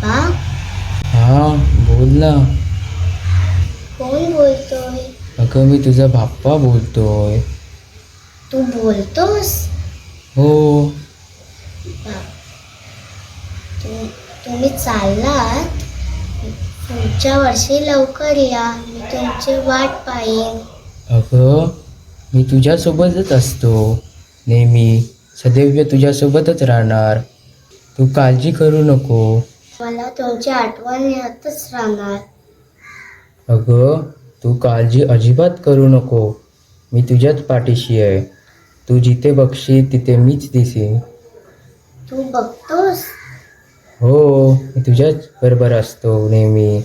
पप्पा. हा बोल ना. कोण बोलतोय? अगं मी तुझा बाप्पा बोलतोय. तू बोलतोस? हो. बा- तुम्ही चाललात? पुढच्या वर्षी लवकर या, मी तुमची वाट पाहीन. अगं मी तुझ्यासोबतच असतो नेहमी. सदैव तुझ्यासोबतच राहणार. तू काळजी करू नको. मला तुमची आठवण येतच राहणार. अगं तू काळजी अजिबात करू नको. मी तुझ्याच पाठीशी आहे. तू जिथे बघशील तिथे मीच दिसेन. तू बघतोस? हो मी तुझ्याच बरोबर असतो नेहमी.